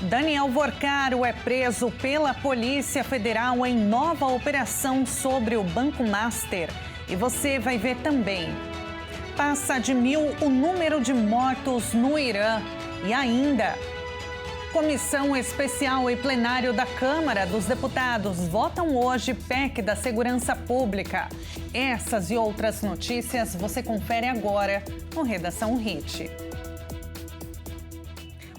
Daniel Vorcaro é preso pela Polícia Federal em nova operação sobre o Banco Master. E você vai ver também. Passa de 1.000 o número de mortos no Irã. E ainda, Comissão Especial e Plenário da Câmara dos Deputados votam hoje PEC da Segurança Pública. Essas e outras notícias você confere agora no Redação Hit.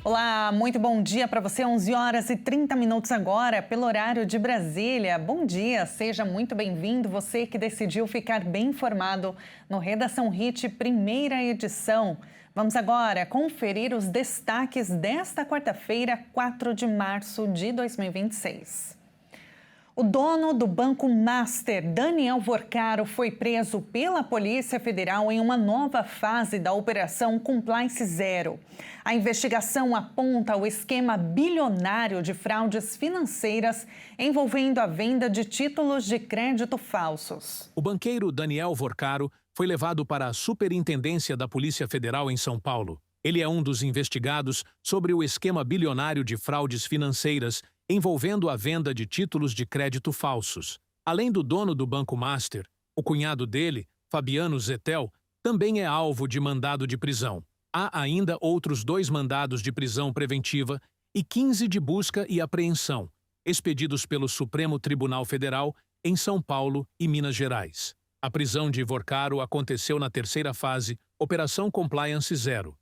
Olá, muito bom dia para você, 11 horas e 30 minutos agora, pelo horário de Brasília. Bom dia, seja muito bem-vindo, você que decidiu ficar bem informado no Redação Hit, primeira edição. Vamos agora conferir os destaques desta quarta-feira, 4 de março de 2026. O dono do Banco Master, Daniel Vorcaro, foi preso pela Polícia Federal em uma nova fase da Operação Compliance Zero. A investigação aponta o esquema bilionário de fraudes financeiras envolvendo a venda de títulos de crédito falsos. O banqueiro Daniel Vorcaro foi levado para a Superintendência da Polícia Federal em São Paulo. Ele é um dos investigados sobre o esquema bilionário de fraudes financeiras envolvendo a venda de títulos de crédito falsos. Além do dono do Banco Master, o cunhado dele, Fabiano Zettel, também é alvo de mandado de prisão. Há ainda outros 2 mandados de prisão preventiva e 15 de busca e apreensão, expedidos pelo Supremo Tribunal Federal em São Paulo e Minas Gerais. A prisão de Vorcaro aconteceu na terceira fase, Operação Compliance Zero.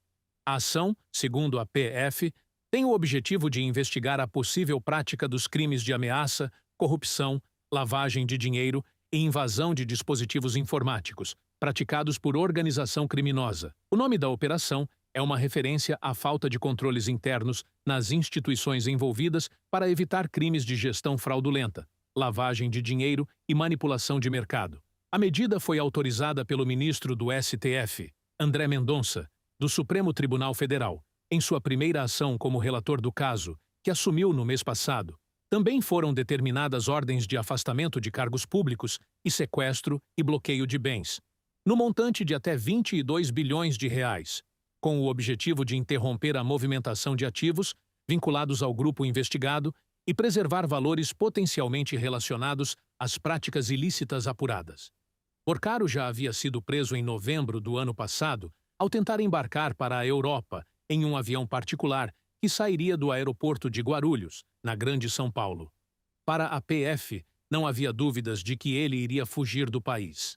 A ação, segundo a PF, tem o objetivo de investigar a possível prática dos crimes de ameaça, corrupção, lavagem de dinheiro e invasão de dispositivos informáticos, praticados por organização criminosa. O nome da operação é uma referência à falta de controles internos nas instituições envolvidas para evitar crimes de gestão fraudulenta, lavagem de dinheiro e manipulação de mercado. A medida foi autorizada pelo ministro do STF, André Mendonça, do Supremo Tribunal Federal, em sua primeira ação como relator do caso, que assumiu no mês passado. Também foram determinadas ordens de afastamento de cargos públicos e sequestro e bloqueio de bens, no montante de até 22 bilhões de reais, com o objetivo de interromper a movimentação de ativos vinculados ao grupo investigado e preservar valores potencialmente relacionados às práticas ilícitas apuradas. Vorcaro já havia sido preso em novembro do ano passado ao tentar embarcar para a Europa em um avião particular que sairia do aeroporto de Guarulhos, na Grande São Paulo. Para a PF, não havia dúvidas de que ele iria fugir do país.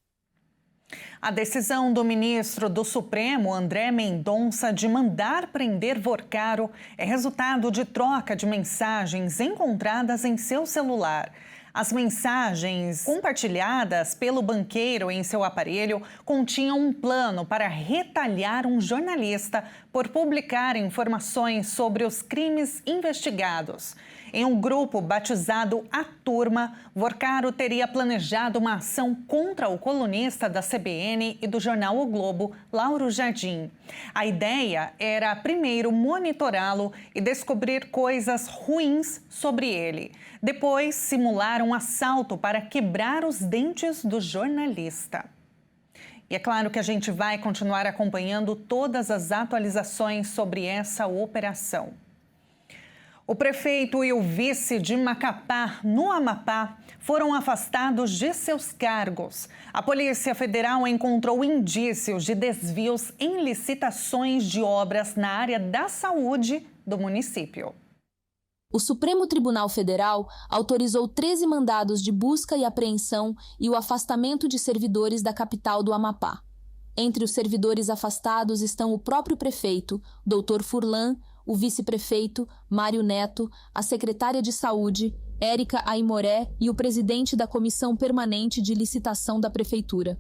A decisão do ministro do Supremo, André Mendonça, de mandar prender Vorcaro é resultado de troca de mensagens encontradas em seu celular. As mensagens compartilhadas pelo banqueiro em seu aparelho continham um plano para retalhar um jornalista por publicar informações sobre os crimes investigados. Em um grupo batizado A Turma, Vorcaro teria planejado uma ação contra o colunista da CBN e do jornal O Globo, Lauro Jardim. A ideia era primeiro monitorá-lo e descobrir coisas ruins sobre ele. Depois, simular um assalto para quebrar os dentes do jornalista. E é claro que a gente vai continuar acompanhando todas as atualizações sobre essa operação. O prefeito e o vice de Macapá, no Amapá, foram afastados de seus cargos. A Polícia Federal encontrou indícios de desvios em licitações de obras na área da saúde do município. O Supremo Tribunal Federal autorizou 13 mandados de busca e apreensão e o afastamento de servidores da capital do Amapá. Entre os servidores afastados estão o próprio prefeito, Dr. Furlan, o vice-prefeito, Mário Neto, a secretária de Saúde, Érica Aimoré e o presidente da Comissão Permanente de Licitação da Prefeitura.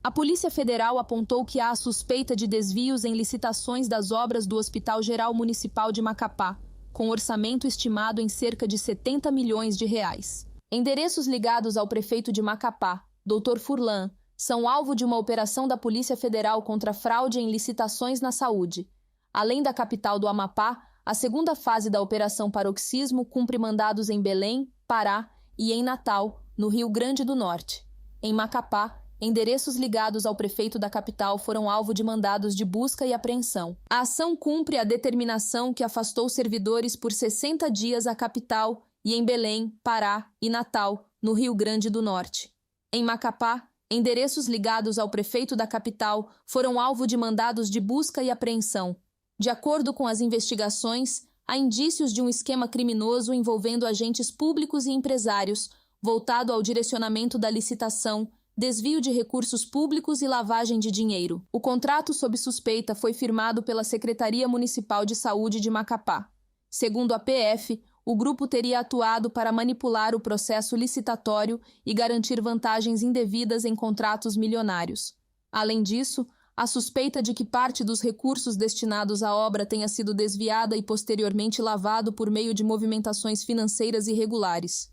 A Polícia Federal apontou que há suspeita de desvios em licitações das obras do Hospital Geral Municipal de Macapá, com orçamento estimado em cerca de 70 milhões de reais. Endereços ligados ao prefeito de Macapá, Dr. Furlan, são alvo de uma operação da Polícia Federal contra fraude em licitações na saúde. Além da capital do Amapá, a segunda fase da Operação Paroxismo cumpre mandados em Belém, Pará e em Natal, no Rio Grande do Norte. Em Macapá, endereços ligados ao prefeito da capital foram alvo de mandados de busca e apreensão. A ação cumpre a determinação que afastou servidores por 60 dias à capital e em Belém, Pará e Natal, no Rio Grande do Norte. Em Macapá, endereços ligados ao prefeito da capital foram alvo de mandados de busca e apreensão. De acordo com as investigações, há indícios de um esquema criminoso envolvendo agentes públicos e empresários, voltado ao direcionamento da licitação, desvio de recursos públicos e lavagem de dinheiro. O contrato sob suspeita foi firmado pela Secretaria Municipal de Saúde de Macapá. Segundo a PF, o grupo teria atuado para manipular o processo licitatório e garantir vantagens indevidas em contratos milionários. Além disso, a suspeita de que parte dos recursos destinados à obra tenha sido desviada e posteriormente lavado por meio de movimentações financeiras irregulares.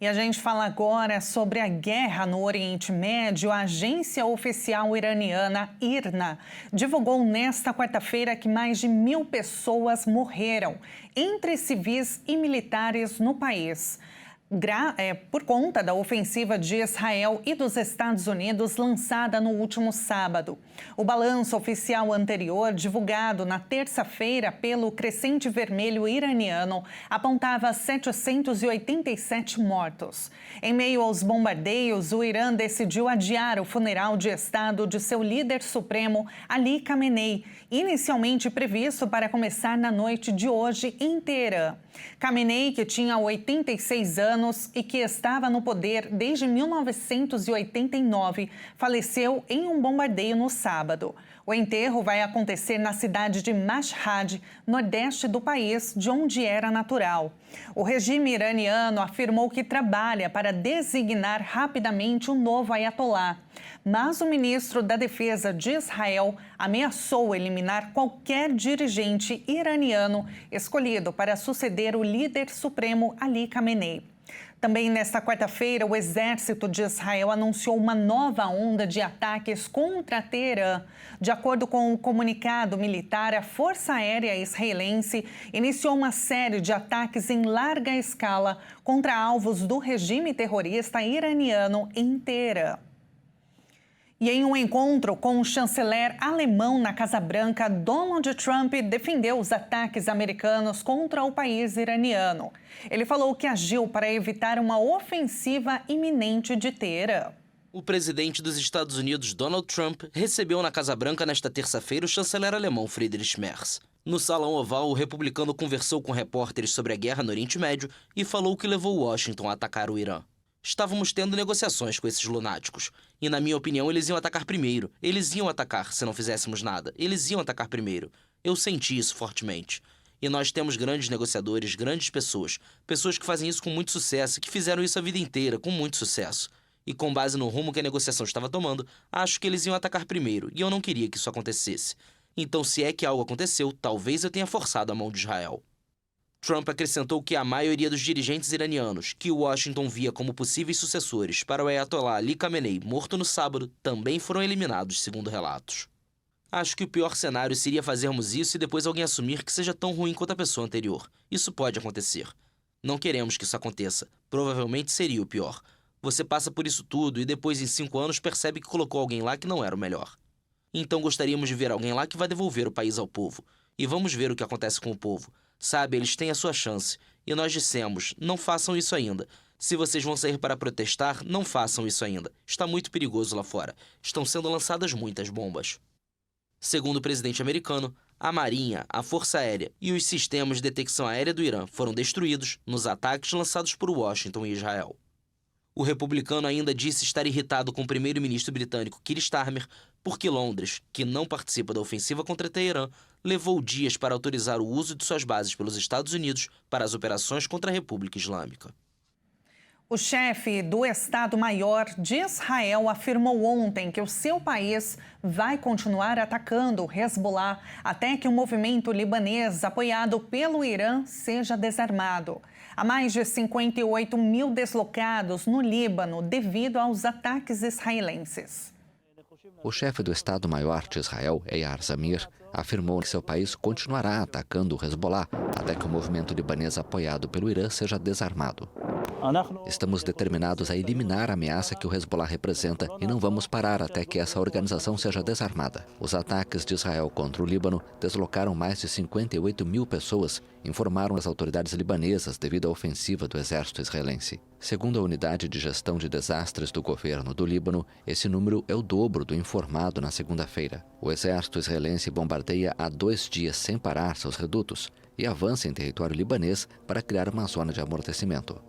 E a gente fala agora sobre a guerra no Oriente Médio. A agência oficial iraniana IRNA divulgou nesta quarta-feira que mais de 1.000 pessoas morreram, entre civis e militares no país, por conta da ofensiva de Israel e dos Estados Unidos lançada no último sábado. O balanço oficial anterior, divulgado na terça-feira pelo Crescente Vermelho iraniano, apontava 787 mortos. Em meio aos bombardeios, o Irã decidiu adiar o funeral de Estado de seu líder supremo, Ali Khamenei, inicialmente previsto para começar na noite de hoje em Teherã. Khamenei, que tinha 86 anos e que estava no poder desde 1989, faleceu em um bombardeio no sábado. O enterro vai acontecer na cidade de Mashhad, nordeste do país, de onde era natural. O regime iraniano afirmou que trabalha para designar rapidamente um novo ayatolá. Mas o ministro da Defesa de Israel ameaçou eliminar qualquer dirigente iraniano escolhido para suceder o líder supremo Ali Khamenei. Também nesta quarta-feira, o exército de Israel anunciou uma nova onda de ataques contra Teherã. De acordo com o comunicado militar, a Força Aérea Israelense iniciou uma série de ataques em larga escala contra alvos do regime terrorista iraniano em Teherã. E em um encontro com o chanceler alemão na Casa Branca, Donald Trump defendeu os ataques americanos contra o país iraniano. Ele falou que agiu para evitar uma ofensiva iminente de Teherã. O presidente dos Estados Unidos, Donald Trump, recebeu na Casa Branca nesta terça-feira o chanceler alemão Friedrich Merz. No Salão Oval, o republicano conversou com repórteres sobre a guerra no Oriente Médio e falou que levou Washington a atacar o Irã. Estávamos tendo negociações com esses lunáticos. E, na minha opinião, eles iam atacar primeiro. Eles iam atacar se não fizéssemos nada. Eles iam atacar primeiro. Eu senti isso fortemente. E nós temos grandes negociadores, grandes pessoas. Pessoas que fazem isso com muito sucesso e que fizeram isso a vida inteira, com muito sucesso. E com base no rumo que a negociação estava tomando, acho que eles iam atacar primeiro. E eu não queria que isso acontecesse. Então, se é que algo aconteceu, talvez eu tenha forçado a mão de Israel. Trump acrescentou que a maioria dos dirigentes iranianos, que Washington via como possíveis sucessores para o ayatolá Ali Khamenei, morto no sábado, também foram eliminados, segundo relatos. Acho que o pior cenário seria fazermos isso e depois alguém assumir que seja tão ruim quanto a pessoa anterior. Isso pode acontecer. Não queremos que isso aconteça. Provavelmente seria o pior. Você passa por isso tudo e depois, em 5 anos, percebe que colocou alguém lá que não era o melhor. Então gostaríamos de ver alguém lá que vai devolver o país ao povo. E vamos ver o que acontece com o povo. Sabe, eles têm a sua chance. E nós dissemos, não façam isso ainda. Se vocês vão sair para protestar, não façam isso ainda. Está muito perigoso lá fora. Estão sendo lançadas muitas bombas. Segundo o presidente americano, a Marinha, a Força Aérea e os sistemas de detecção aérea do Irã foram destruídos nos ataques lançados por Washington e Israel. O republicano ainda disse estar irritado com o primeiro-ministro britânico Keir Starmer porque Londres, que não participa da ofensiva contra Teherã, levou dias para autorizar o uso de suas bases pelos Estados Unidos para as operações contra a República Islâmica. O chefe do Estado-Maior de Israel afirmou ontem que o seu país vai continuar atacando o Hezbollah até que o movimento libanês apoiado pelo Irã seja desarmado. Há mais de 58 mil deslocados no Líbano devido aos ataques israelenses. O chefe do Estado-Maior de Israel, Eyal Zamir, afirmou que seu país continuará atacando o Hezbollah até que o movimento libanês apoiado pelo Irã seja desarmado. Estamos determinados a eliminar a ameaça que o Hezbollah representa e não vamos parar até que essa organização seja desarmada. Os ataques de Israel contra o Líbano deslocaram mais de 58 mil pessoas, informaram as autoridades libanesas devido à ofensiva do exército israelense. Segundo a unidade de gestão de desastres do governo do Líbano, esse número é o dobro do informado na segunda-feira. O exército israelense bombardeia há 2 dias sem parar seus redutos e avança em território libanês para criar uma zona de amortecimento.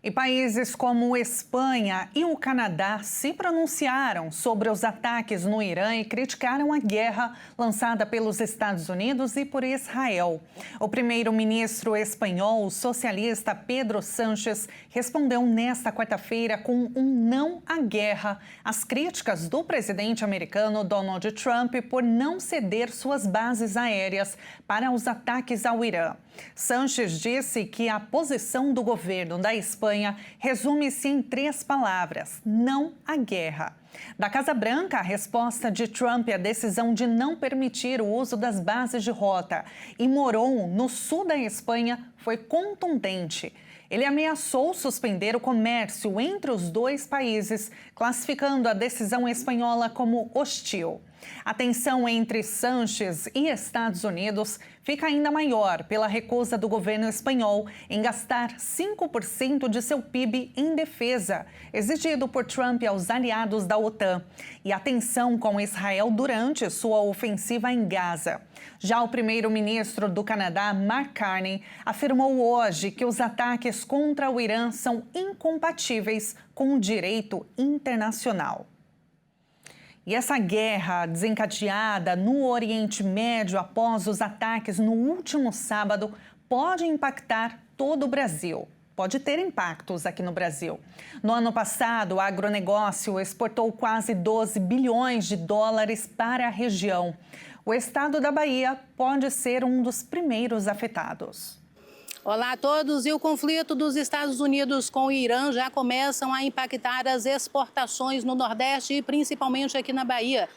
E países como Espanha e o Canadá se pronunciaram sobre os ataques no Irã e criticaram a guerra lançada pelos Estados Unidos e por Israel. O primeiro-ministro espanhol, o socialista Pedro Sánchez, respondeu nesta quarta-feira com um não à guerra às críticas do presidente americano Donald Trump por não ceder suas bases aéreas para os ataques ao Irã. Sánchez disse que a posição do governo da Espanha resume-se em 3 palavras: não à guerra. Da Casa Branca, a resposta de Trump à decisão de não permitir o uso das bases de rota em Morón, no sul da Espanha, foi contundente. Ele ameaçou suspender o comércio entre os 2 países, classificando a decisão espanhola como hostil. A tensão entre Sánchez e Estados Unidos fica ainda maior pela recusa do governo espanhol em gastar 5% de seu PIB em defesa, exigido por Trump aos aliados da OTAN, e a tensão com Israel durante sua ofensiva em Gaza. Já o primeiro-ministro do Canadá, Mark Carney, afirmou hoje que os ataques contra o Irã são incompatíveis com o direito internacional. E essa guerra desencadeada no Oriente Médio após os ataques no último sábado pode impactar todo o Brasil. Pode ter impactos aqui no Brasil. No ano passado, o agronegócio exportou quase 12 bilhões de dólares para a região. O estado da Bahia pode ser um dos primeiros afetados. Olá a todos. E o conflito dos Estados Unidos com o Irã já começam a impactar as exportações no Nordeste e principalmente aqui na Bahia.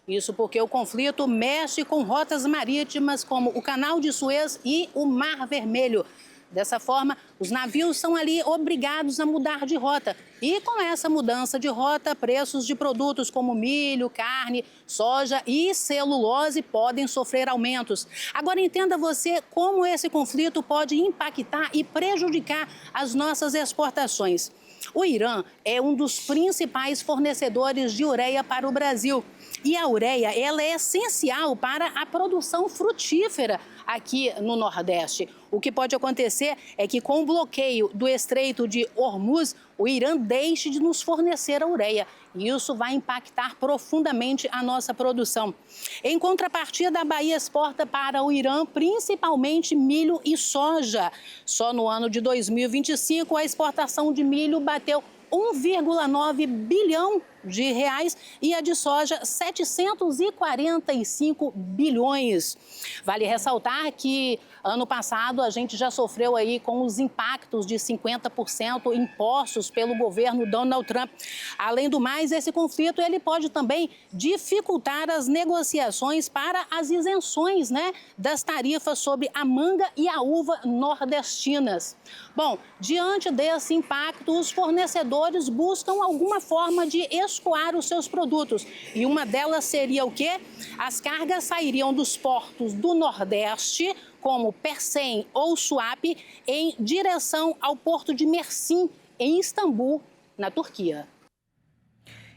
Isso porque o conflito mexe com rotas marítimas como o Canal de Suez e o Mar Vermelho. Dessa forma, os navios são ali obrigados a mudar de rota. E com essa mudança de rota, preços de produtos como milho, carne, soja e celulose podem sofrer aumentos. Agora entenda você como esse conflito pode impactar e prejudicar as nossas exportações. O Irã é um dos principais fornecedores de ureia para o Brasil. E a ureia, ela é essencial para a produção frutífera aqui no Nordeste. O que pode acontecer é que com o bloqueio do Estreito de Hormuz, o Irã deixe de nos fornecer a ureia. E isso vai impactar profundamente a nossa produção. Em contrapartida, a Bahia exporta para o Irã principalmente milho e soja. Só no ano de 2025, a exportação de milho bateu 1,9 bilhão de reais e a de soja 745 bilhões. Vale ressaltar que ano passado a gente já sofreu aí com os impactos de 50% impostos pelo governo Donald Trump. Além do mais, esse conflito ele pode também dificultar as negociações para as isenções, das tarifas sobre a manga e a uva nordestinas. Bom, diante desse impacto, os fornecedores buscam alguma forma de escoar os seus produtos. E uma delas seria o quê? As cargas sairiam dos portos do Nordeste, como Persen ou Suape, em direção ao porto de Mersin, em Istambul, na Turquia.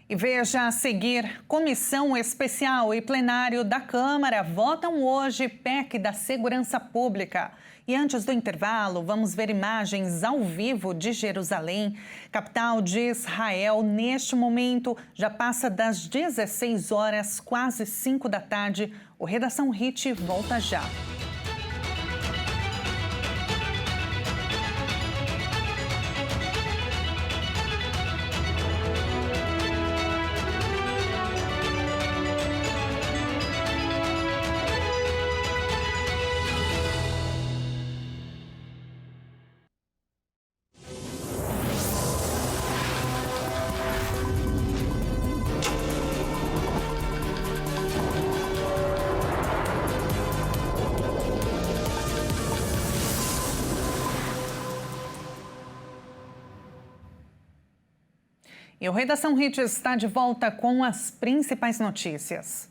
E veja a seguir, comissão especial e plenário da Câmara votam hoje PEC da Segurança Pública. E antes do intervalo, vamos ver imagens ao vivo de Jerusalém, capital de Israel. Neste momento, já passa das 16 horas, quase 5 da tarde. O Redação Hit volta já. E o Redação Hits está de volta com as principais notícias.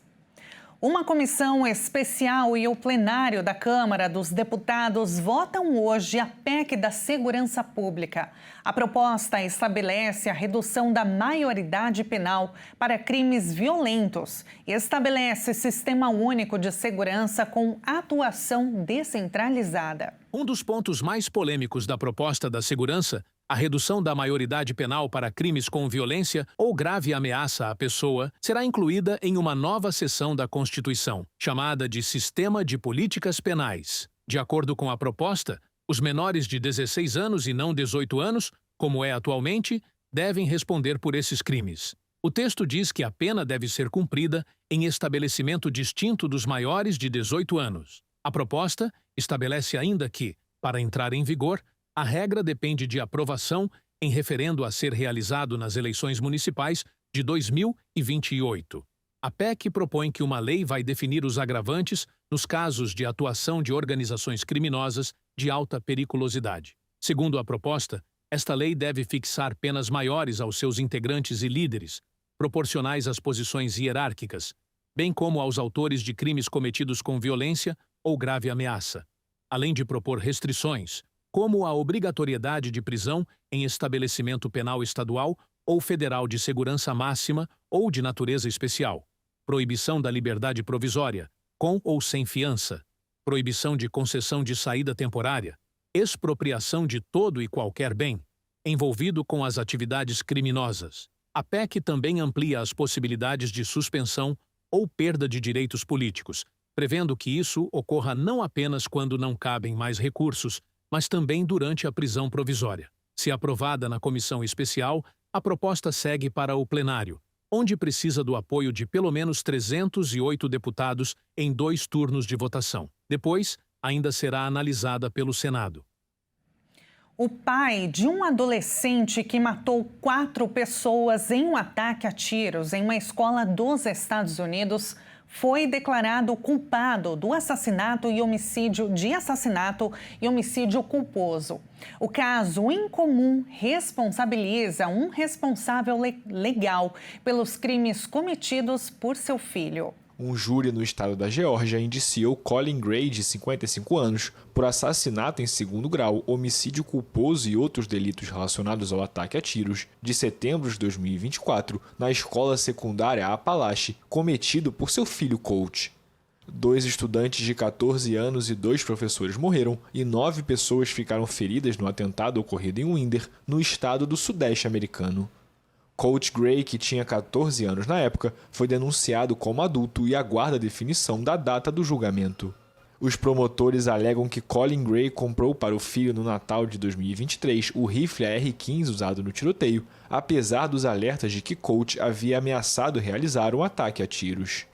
Uma comissão especial e o plenário da Câmara dos Deputados votam hoje a PEC da Segurança Pública. A proposta estabelece a redução da maioridade penal para crimes violentos e estabelece sistema único de segurança com atuação descentralizada. Um dos pontos mais polêmicos da proposta da segurança, a redução da maioridade penal para crimes com violência ou grave ameaça à pessoa, será incluída em uma nova seção da Constituição, chamada de Sistema de Políticas Penais. De acordo com a proposta, os menores de 16 anos e não 18 anos, como é atualmente, devem responder por esses crimes. O texto diz que a pena deve ser cumprida em estabelecimento distinto dos maiores de 18 anos. A proposta estabelece ainda que, para entrar em vigor, a regra depende de aprovação em referendo a ser realizado nas eleições municipais de 2028. A PEC propõe que uma lei vai definir os agravantes nos casos de atuação de organizações criminosas de alta periculosidade. Segundo a proposta, esta lei deve fixar penas maiores aos seus integrantes e líderes, proporcionais às posições hierárquicas, bem como aos autores de crimes cometidos com violência ou grave ameaça, além de propor restrições, como a obrigatoriedade de prisão em estabelecimento penal estadual ou federal de segurança máxima ou de natureza especial, proibição da liberdade provisória, com ou sem fiança, proibição de concessão de saída temporária, expropriação de todo e qualquer bem envolvido com as atividades criminosas. A PEC também amplia as possibilidades de suspensão ou perda de direitos políticos, prevendo que isso ocorra não apenas quando não cabem mais recursos, mas também durante a prisão provisória. Se aprovada na comissão especial, a proposta segue para o plenário, onde precisa do apoio de pelo menos 308 deputados em 2 turnos de votação. Depois, ainda será analisada pelo Senado. O pai de um adolescente que matou 4 pessoas em um ataque a tiros em uma escola dos Estados Unidos foi declarado culpado do assassinato e homicídio culposo. O caso incomum responsabiliza um responsável legal pelos crimes cometidos por seu filho. Um júri no estado da Geórgia indiciou Colin Gray, de 55 anos, por assassinato em segundo grau, homicídio culposo e outros delitos relacionados ao ataque a tiros de setembro de 2024 na escola secundária Apalache, cometido por seu filho Colt. 2 estudantes de 14 anos e 2 professores morreram e 9 pessoas ficaram feridas no atentado ocorrido em Winder, no estado do Sudeste americano. Colt Gray, que tinha 14 anos na época, foi denunciado como adulto e aguarda a definição da data do julgamento. Os promotores alegam que Colin Gray comprou para o filho no Natal de 2023 o rifle AR-15 usado no tiroteio, apesar dos alertas de que Colt havia ameaçado realizar um ataque a tiros.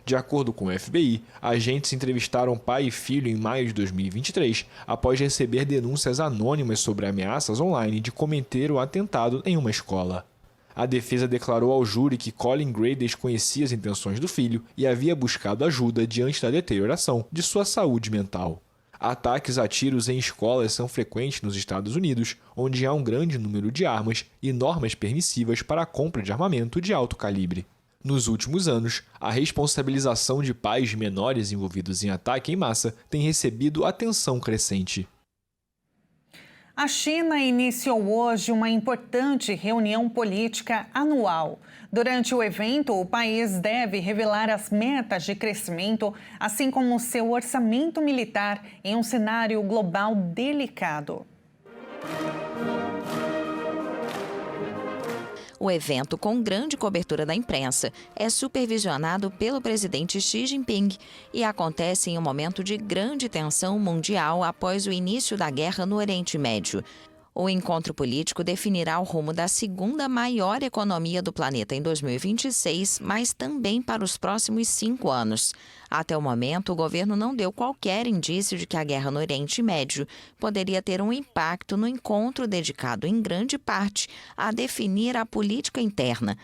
De acordo com o FBI, agentes entrevistaram pai e filho em maio de 2023, após receber denúncias anônimas sobre ameaças online de cometer o atentado em uma escola. A defesa declarou ao júri que Colin Gray desconhecia as intenções do filho e havia buscado ajuda diante da deterioração de sua saúde mental. Ataques a tiros em escolas são frequentes nos Estados Unidos, onde há um grande número de armas e normas permissivas para a compra de armamento de alto calibre. Nos últimos anos, a responsabilização de pais de menores envolvidos em ataque em massa tem recebido atenção crescente. A China iniciou hoje uma importante reunião política anual. Durante o evento, o país deve revelar as metas de crescimento, assim como seu orçamento militar em um cenário global delicado. O evento, com grande cobertura da imprensa, é supervisionado pelo presidente Xi Jinping e acontece em um momento de grande tensão mundial após o início da guerra no Oriente Médio. O encontro político definirá o rumo da segunda maior economia do planeta em 2026, mas também para os próximos 5 anos. Até o momento, o governo não deu qualquer indício de que a guerra no Oriente Médio poderia ter um impacto no encontro dedicado em grande parte a definir a política interna.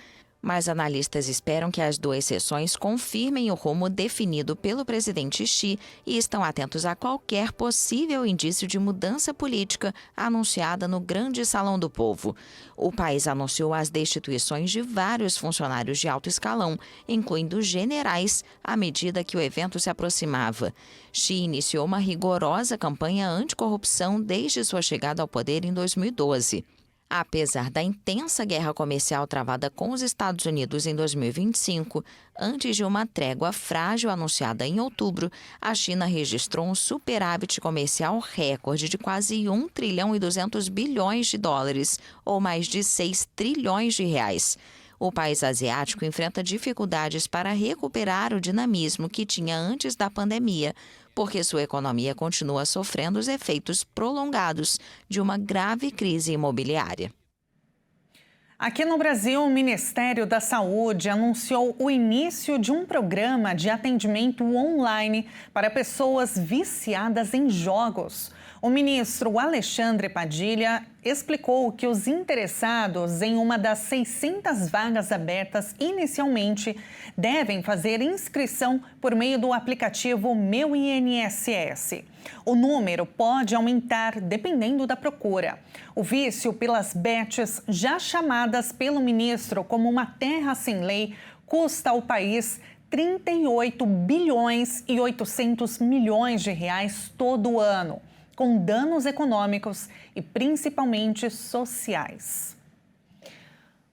Mas analistas esperam que as 2 sessões confirmem o rumo definido pelo presidente Xi e estão atentos a qualquer possível indício de mudança política anunciada no Grande Salão do Povo. O país anunciou as destituições de vários funcionários de alto escalão, incluindo generais, à medida que o evento se aproximava. Xi iniciou uma rigorosa campanha anticorrupção desde sua chegada ao poder em 2012. Apesar da intensa guerra comercial travada com os Estados Unidos em 2025, antes de uma trégua frágil anunciada em outubro, a China registrou um superávit comercial recorde de quase 1 trilhão e 200 bilhões de dólares, ou mais de 6 trilhões de reais. O país asiático enfrenta dificuldades para recuperar o dinamismo que tinha antes da pandemia, porque sua economia continua sofrendo os efeitos prolongados de uma grave crise imobiliária. Aqui no Brasil, o Ministério da Saúde anunciou o início de um programa de atendimento online para pessoas viciadas em jogos. O ministro Alexandre Padilha explicou que os interessados em uma das 600 vagas abertas inicialmente devem fazer inscrição por meio do aplicativo Meu INSS. O número pode aumentar dependendo da procura. O vício pelas bets, já chamadas pelo ministro como uma terra sem lei, custa ao país 38 bilhões e 800 milhões de reais todo ano, com danos econômicos e principalmente sociais.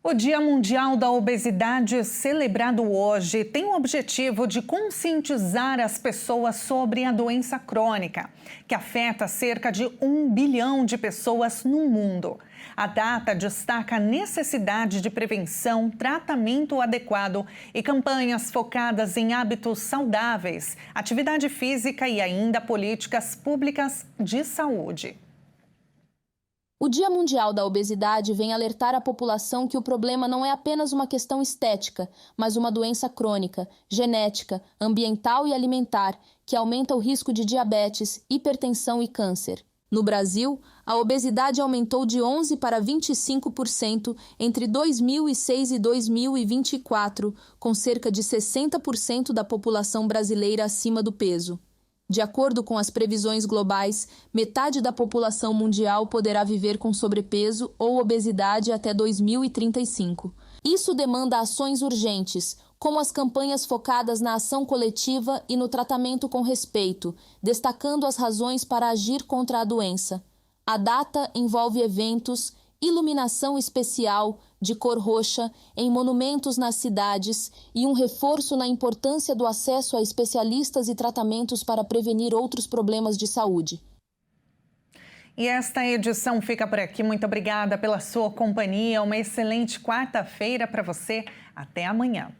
O Dia Mundial da Obesidade, celebrado hoje, tem o objetivo de conscientizar as pessoas sobre a doença crônica, que afeta cerca de 1 bilhão de pessoas no mundo. A data destaca a necessidade de prevenção, tratamento adequado e campanhas focadas em hábitos saudáveis, atividade física e ainda políticas públicas de saúde. O Dia Mundial da Obesidade vem alertar a população que o problema não é apenas uma questão estética, mas uma doença crônica, genética, ambiental e alimentar, que aumenta o risco de diabetes, hipertensão e câncer. No Brasil, a obesidade aumentou de 11% para 25% entre 2006 e 2024, com cerca de 60% da população brasileira acima do peso. De acordo com as previsões globais, metade da população mundial poderá viver com sobrepeso ou obesidade até 2035. Isso demanda ações urgentes, como as campanhas focadas na ação coletiva e no tratamento com respeito, destacando as razões para agir contra a doença. A data envolve eventos, iluminação especial de cor roxa em monumentos nas cidades e um reforço na importância do acesso a especialistas e tratamentos para prevenir outros problemas de saúde. E esta edição fica por aqui. Muito obrigada pela sua companhia. Uma excelente quarta-feira para você. Até amanhã.